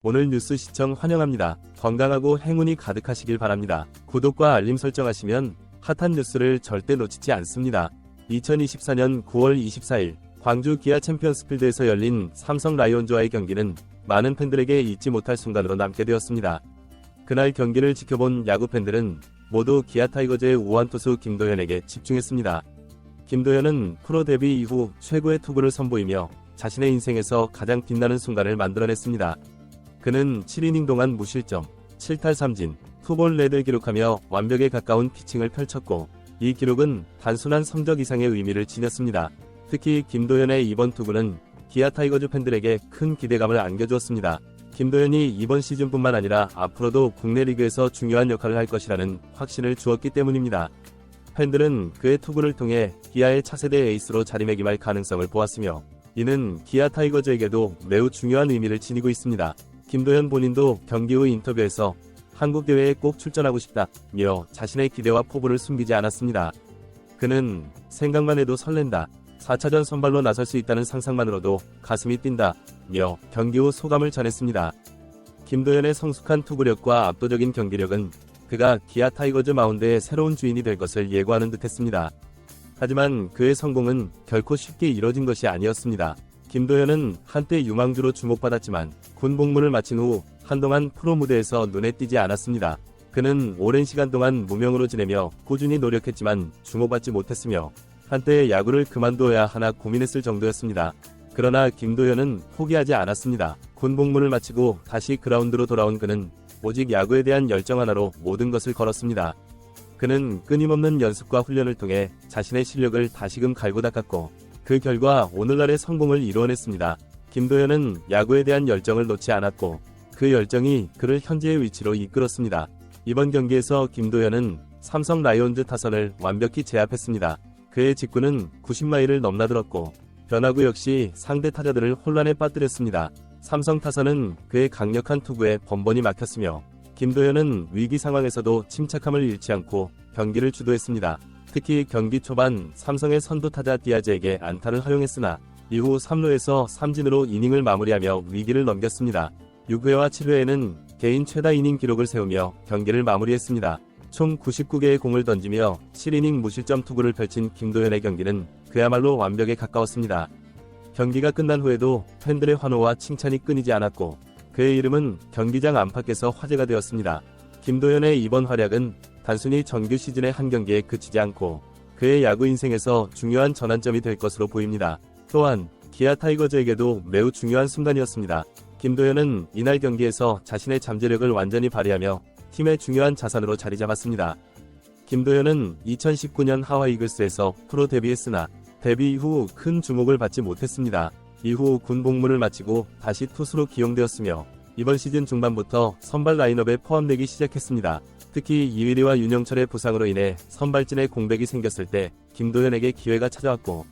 오늘 뉴스 시청 환영합니다. 건강하고 행운이 가득하시길 바랍니다. 구독과 알림 설정하시면 핫한 뉴스를 절대 놓치지 않습니다. 2024년 9월 24일 광주 기아 챔피언스필드에서 열린 삼성 라이온즈와의 경기는 많은 팬들에게 잊지 못할 순간으로 남게 되었습니다. 그날 경기를 지켜본 야구 팬들은 모두 기아 타이거즈의 우완 투수 김도현에게 집중했습니다. 김도현은 프로 데뷔 이후 최고의 투구를 선보이며 자신의 인생에서 가장 빛나는 순간을 만들어냈습니다. 그는 7이닝 동안 무실점, 7탈 3진, 투볼 레드를 기록하며 완벽에 가까운 피칭을 펼쳤고 이 기록은 단순한 성적 이상의 의미를 지녔습니다. 특히 김도현의 이번 투구는 기아 타이거즈 팬들에게 큰 기대감을 안겨주었습니다. 김도현이 이번 시즌뿐만 아니라 앞으로도 국내 리그에서 중요한 역할을 할 것이라는 확신을 주었기 때문입니다. 팬들은 그의 투구를 통해 기아의 차세대 에이스로 자리매김할 가능성을 보았으며 이는 기아 타이거즈에게도 매우 중요한 의미를 지니고 있습니다. 김도현 본인도 경기 후 인터뷰에서 한국 대회에 꼭 출전하고 싶다며 자신의 기대와 포부를 숨기지 않았습니다. 그는 생각만 해도 설렌다. 4차전 선발로 나설 수 있다는 상상만으로도 가슴이 뛴다며 경기 후 소감을 전했습니다. 김도현의 성숙한 투구력과 압도적인 경기력은 그가 기아 타이거즈 마운드의 새로운 주인이 될 것을 예고하는 듯했습니다. 하지만 그의 성공은 결코 쉽게 이뤄진 것이 아니었습니다. 김도현은 한때 유망주로 주목받았지만 군 복무를 마친 후 한동안 프로 무대에서 눈에 띄지 않았습니다. 그는 오랜 시간 동안 무명으로 지내며 꾸준히 노력했지만 주목받지 못했으며 한때 야구를 그만둬야 하나 고민했을 정도였습니다. 그러나 김도현은 포기하지 않았습니다. 군 복무를 마치고 다시 그라운드로 돌아온 그는 오직 야구에 대한 열정 하나로 모든 것을 걸었습니다. 그는 끊임없는 연습과 훈련을 통해 자신의 실력을 다시금 갈고 닦았고 그 결과 오늘날의 성공을 이루어냈습니다. 김도현은 야구에 대한 열정을 놓지 않았고 그 열정이 그를 현재의 위치로 이끌었습니다. 이번 경기에서 김도현은 삼성 라이온즈 타선을 완벽히 제압했습니다. 그의 직구는 90마일을 넘나들었고 변화구 역시 상대 타자들을 혼란에 빠뜨렸습니다. 삼성 타선은 그의 강력한 투구에 번번이 막혔으며 김도현은 위기 상황에서도 침착함을 잃지 않고 경기를 주도했습니다. 특히 경기 초반 삼성의 선두 타자 디아즈에게 안타를 허용했으나 이후 3루에서 삼진으로 이닝을 마무리하며 위기를 넘겼습니다. 6회와 7회에는 개인 최다 이닝 기록을 세우며 경기를 마무리했습니다. 총 99개의 공을 던지며 7이닝 무실점 투구를 펼친 김도현의 경기는 그야말로 완벽에 가까웠습니다. 경기가 끝난 후에도 팬들의 환호와 칭찬이 끊이지 않았고 그의 이름은 경기장 안팎에서 화제가 되었습니다. 김도현의 이번 활약은 단순히 정규 시즌의 한 경기에 그치지 않고 그의 야구 인생에서 중요한 전환점이 될 것으로 보입니다. 또한 기아 타이거즈에게도 매우 중요한 순간이었습니다. 김도현은 이날 경기에서 자신의 잠재력을 완전히 발휘하며 팀의 중요한 자산으로 자리 잡았습니다. 김도현은 2019년 하와이 이글스에서 프로 데뷔했으나 데뷔 이후 큰 주목을 받지 못했습니다. 이후 군 복무를 마치고 다시 투수로 기용되었으며 이번 시즌 중반부터 선발 라인업에 포함되기 시작했습니다. 특히 이휘리와 윤영철의 부상으로 인해 선발진에 공백이 생겼을 때 김도현에게 기회가 찾아왔고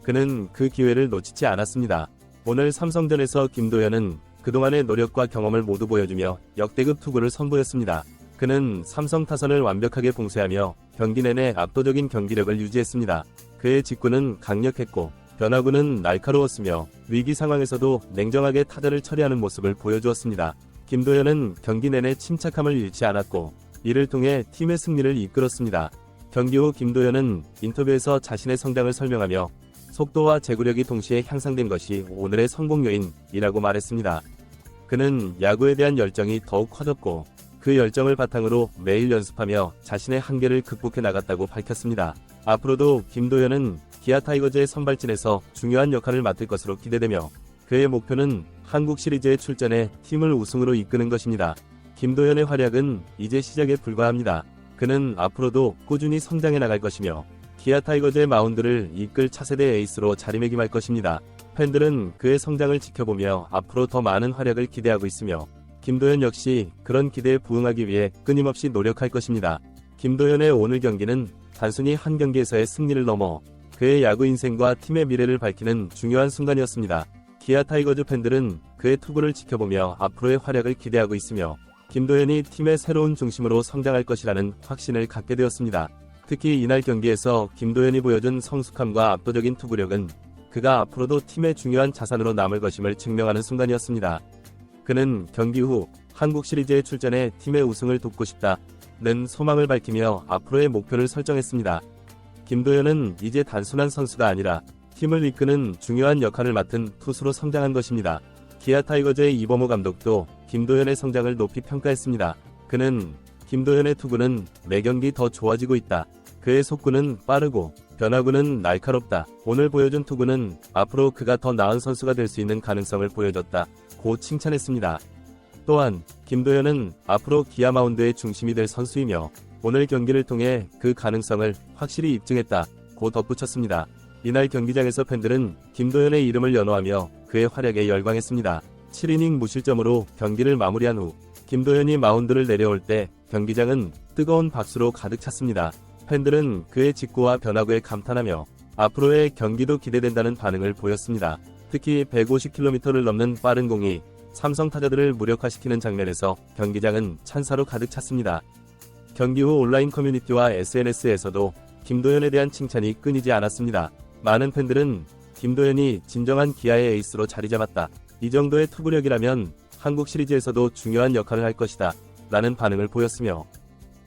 그는 그 기회를 놓치지 않았습니다. 오늘 삼성전에서 김도현은 그동안의 노력과 경험을 모두 보여주며 역대급 투구를 선보였습니다. 그는 삼성 타선을 완벽하게 봉쇄하며 경기 내내 압도적인 경기력을 유지했습니다. 그의 직구는 강력했고 변화구는 날카로웠으며 위기 상황에서도 냉정하게 타자를 처리하는 모습을 보여주었습니다. 김도현은 경기 내내 침착함을 잃지 않았고 이를 통해 팀의 승리를 이끌었습니다. 경기 후 김도현은 인터뷰에서 자신의 성장을 설명하며 속도와 제구력이 동시에 향상된 것이 오늘의 성공 요인이라고 말했습니다. 그는 야구에 대한 열정이 더욱 커졌고 그 열정을 바탕으로 매일 연습하며 자신의 한계를 극복해 나갔다고 밝혔습니다. 앞으로도 김도현은 기아 타이거즈의 선발진에서 중요한 역할을 맡을 것으로 기대되며 그의 목표는 한국 시리즈에 출전해 팀을 우승으로 이끄는 것입니다. 김도현의 활약은 이제 시작에 불과합니다. 그는 앞으로도 꾸준히 성장해 나갈 것이며 기아 타이거즈의 마운드를 이끌 차세대 에이스로 자리매김할 것입니다. 팬들은 그의 성장을 지켜보며 앞으로 더 많은 활약을 기대하고 있으며 김도현 역시 그런 기대에 부응하기 위해 끊임없이 노력할 것입니다. 김도현의 오늘 경기는 단순히 한 경기에서의 승리를 넘어 그의 야구 인생과 팀의 미래를 밝히는 중요한 순간이었습니다. 기아 타이거즈 팬들은 그의 투구를 지켜보며 앞으로의 활약을 기대하고 있으며 김도현이 팀의 새로운 중심으로 성장할 것이라는 확신을 갖게 되었습니다. 특히 이날 경기에서 김도현이 보여준 성숙함과 압도적인 투구력은 그가 앞으로도 팀의 중요한 자산으로 남을 것임을 증명하는 순간이었습니다. 그는 경기 후 한국 시리즈에 출전해 팀의 우승을 돕고 싶다는 소망을 밝히며 앞으로의 목표를 설정했습니다. 김도현은 이제 단순한 선수가 아니라 팀을 이끄는 중요한 역할을 맡은 투수로 성장한 것입니다. 기아 타이거즈의 이범호 감독도 김도현의 성장을 높이 평가했습니다. 그는 김도현의 투구는 매 경기 더 좋아지고 있다. 그의 속구는 빠르고 변화구는 날카롭다. 오늘 보여준 투구는 앞으로 그가 더 나은 선수가 될 수 있는 가능성을 보여줬다. 고 칭찬했습니다. 또한 김도현은 앞으로 기아 마운드의 중심이 될 선수이며 오늘 경기를 통해 그 가능성을 확실히 입증했다. 고 덧붙였습니다. 이날 경기장에서 팬들은 김도현의 이름을 연호하며 그의 활약에 열광했습니다. 7이닝 무실점으로 경기를 마무리한 후 김도현이 마운드를 내려올 때 경기장은 뜨거운 박수로 가득 찼습니다. 팬들은 그의 직구와 변화구에 감탄하며 앞으로의 경기도 기대된다는 반응을 보였습니다. 특히 150km를 넘는 빠른 공이 삼성 타자들을 무력화시키는 장면에서 경기장은 찬사로 가득 찼습니다. 경기 후 온라인 커뮤니티와 SNS에서도 김도현에 대한 칭찬이 끊이지 않았습니다. 많은 팬들은 김도현이 진정한 기아의 에이스로 자리 잡았다. 이 정도의 투구력이라면 한국 시리즈에서도 중요한 역할을 할 것이다. 라는 반응을 보였으며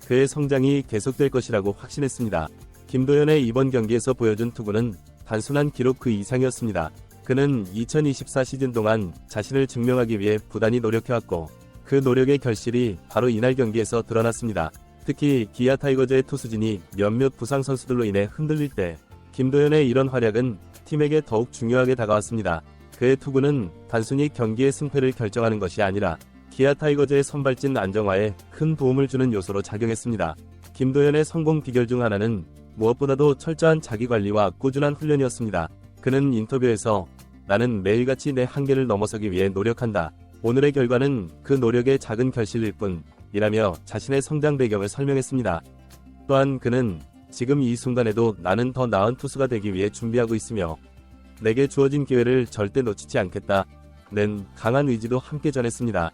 그의 성장이 계속될 것이라고 확신했습니다. 김도현의 이번 경기에서 보여준 투구는 단순한 기록 그 이상이었습니다. 그는 2024 시즌 동안 자신을 증명하기 위해 부단히 노력해왔고 그 노력의 결실이 바로 이날 경기에서 드러났습니다. 특히 기아 타이거즈의 투수진이 몇몇 부상 선수들로 인해 흔들릴 때 김도현의 이런 활약은 팀에게 더욱 중요하게 다가왔습니다. 그의 투구는 단순히 경기의 승패를 결정하는 것이 아니라 기아 타이거즈의 선발진 안정화에 큰 도움을 주는 요소로 작용했습니다. 김도현의 성공 비결 중 하나는 무엇보다도 철저한 자기관리와 꾸준한 훈련이었습니다. 그는 인터뷰에서 나는 매일같이 내 한계를 넘어서기 위해 노력한다. 오늘의 결과는 그 노력의 작은 결실일 뿐이라며 자신의 성장 배경을 설명했습니다. 또한 그는 지금 이 순간에도 나는 더 나은 투수가 되기 위해 준비하고 있으며 내게 주어진 기회를 절대 놓치지 않겠다는 강한 의지도 함께 전했습니다.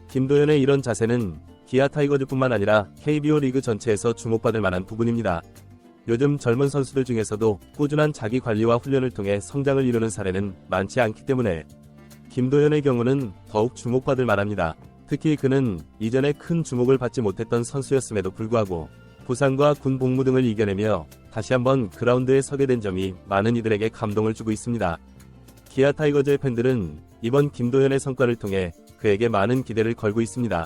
김도현의 이런 자세는 기아 타이거즈뿐만 아니라 KBO 리그 전체에서 주목받을 만한 부분입니다. 요즘 젊은 선수들 중에서도 꾸준한 자기 관리와 훈련을 통해 성장을 이루는 사례는 많지 않기 때문에 김도현의 경우는 더욱 주목받을 만합니다. 특히 그는 이전에 큰 주목을 받지 못했던 선수였음에도 불구하고 부상과 군 복무 등을 이겨내며 다시 한번 그라운드에 서게 된 점이 많은 이들에게 감동을 주고 있습니다. 기아 타이거즈의 팬들은 이번 김도현의 성과를 통해 그에게 많은 기대를 걸고 있습니다.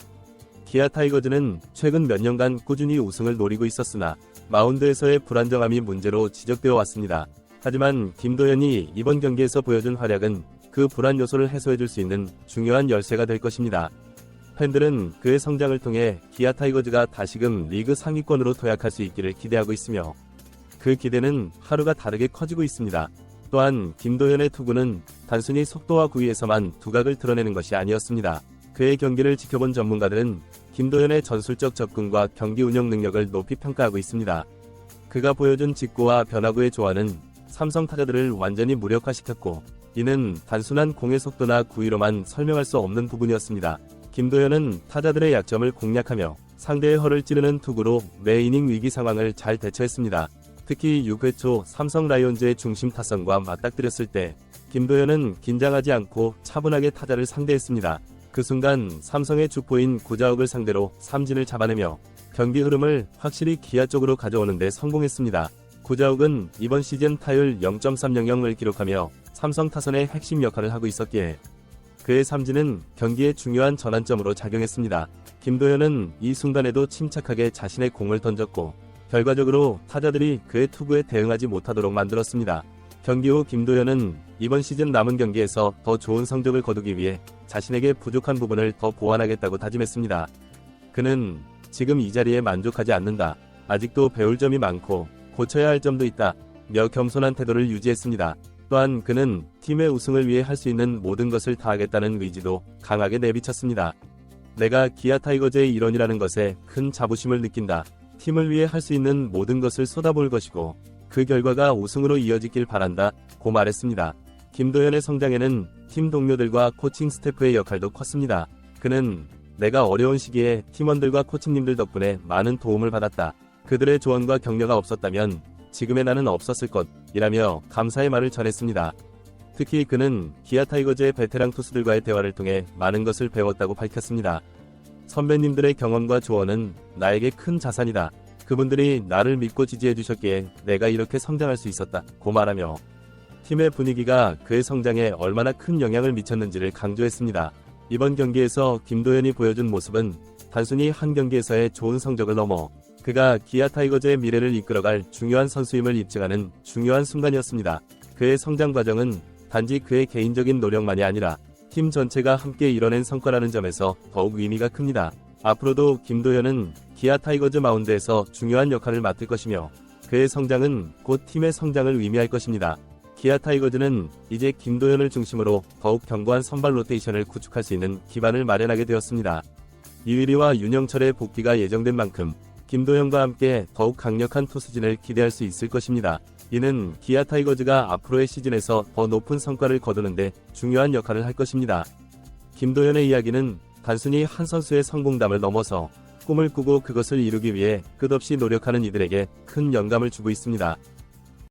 기아 타이거즈는 최근 몇 년간 꾸준히 우승을 노리고 있었으나 마운드에서의 불안정함이 문제로 지적되어 왔습니다. 하지만 김도현이 이번 경기에서 보여준 활약은 그 불안 요소를 해소해줄 수 있는 중요한 열쇠가 될 것입니다. 팬들은 그의 성장을 통해 기아 타이거즈가 다시금 리그 상위권으로 도약할 수 있기를 기대하고 있으며 그 기대는 하루가 다르게 커지고 있습니다. 또한 김도현의 투구는 단순히 속도와 구위에서만 두각을 드러내는 것이 아니었습니다. 그의 경기를 지켜본 전문가들은 김도현의 전술적 접근과 경기 운영 능력을 높이 평가하고 있습니다. 그가 보여준 직구와 변화구의 조화는 삼성 타자들을 완전히 무력화시켰고 이는 단순한 공의 속도나 구위로만 설명할 수 없는 부분이었습니다. 김도현은 타자들의 약점을 공략하며 상대의 허를 찌르는 투구로 매 이닝 위기 상황을 잘 대처했습니다. 특히 6회 초 삼성 라이온즈의 중심 타선과 맞닥뜨렸을 때 김도현은 긴장하지 않고 차분하게 타자를 상대했습니다. 그 순간 삼성의 주포인 구자욱을 상대로 삼진을 잡아내며 경기 흐름을 확실히 기아 쪽으로 가져오는 데 성공했습니다. 구자욱은 이번 시즌 타율 0.300을 기록하며 삼성 타선의 핵심 역할을 하고 있었기에 그의 삼진은 경기의 중요한 전환점으로 작용했습니다. 김도현은 이 순간에도 침착하게 자신의 공을 던졌고 결과적으로 타자들이 그의 투구에 대응하지 못하도록 만들었습니다. 경기 후 김도현은 이번 시즌 남은 경기에서 더 좋은 성적을 거두기 위해 자신에게 부족한 부분을 더 보완하겠다고 다짐했습니다. 그는 지금 이 자리에 만족하지 않는다. 아직도 배울 점이 많고 고쳐야 할 점도 있다. 며 겸손한 태도를 유지했습니다. 또한 그는 팀의 우승을 위해 할 수 있는 모든 것을 다하겠다는 의지도 강하게 내비쳤습니다. 내가 기아 타이거즈의 일원이라는 것에 큰 자부심을 느낀다. 팀을 위해 할 수 있는 모든 것을 쏟아부을 것이고 그 결과가 우승으로 이어지길 바란다. 고 말했습니다. 김도현의 성장에는 팀 동료들과 코칭 스태프의 역할도 컸습니다. 그는 내가 어려운 시기에 팀원들과 코치님들 덕분에 많은 도움을 받았다. 그들의 조언과 격려가 없었다면 지금의 나는 없었을 것이라며 감사의 말을 전했습니다. 특히 그는 기아 타이거즈의 베테랑 투수들과의 대화를 통해 많은 것을 배웠다고 밝혔습니다. 선배님들의 경험과 조언은 나에게 큰 자산이다. 그분들이 나를 믿고 지지해 주셨기에 내가 이렇게 성장할 수 있었다고 말하며 팀의 분위기가 그의 성장에 얼마나 큰 영향을 미쳤는지를 강조했습니다. 이번 경기에서 김도현이 보여준 모습은 단순히 한 경기에서의 좋은 성적을 넘어 그가 기아 타이거즈의 미래를 이끌어갈 중요한 선수임을 입증하는 중요한 순간이었습니다. 그의 성장 과정은 단지 그의 개인적인 노력만이 아니라 팀 전체가 함께 이뤄낸 성과라는 점에서 더욱 의미가 큽니다. 앞으로도 김도현은 기아 타이거즈 마운드에서 중요한 역할을 맡을 것이며 그의 성장은 곧 팀의 성장을 의미할 것입니다. 기아 타이거즈는 이제 김도현을 중심으로 더욱 견고한 선발 로테이션을 구축할 수 있는 기반을 마련하게 되었습니다. 이휘리와 윤영철의 복귀가 예정된 만큼 김도현과 함께 더욱 강력한 투수진을 기대할 수 있을 것입니다. 이는 기아 타이거즈가 앞으로의 시즌에서 더 높은 성과를 거두는데 중요한 역할을 할 것입니다. 김도현의 이야기는 단순히 한 선수의 성공담을 넘어서 꿈을 꾸고 그것을 이루기 위해 끝없이 노력하는 이들에게 큰 영감을 주고 있습니다.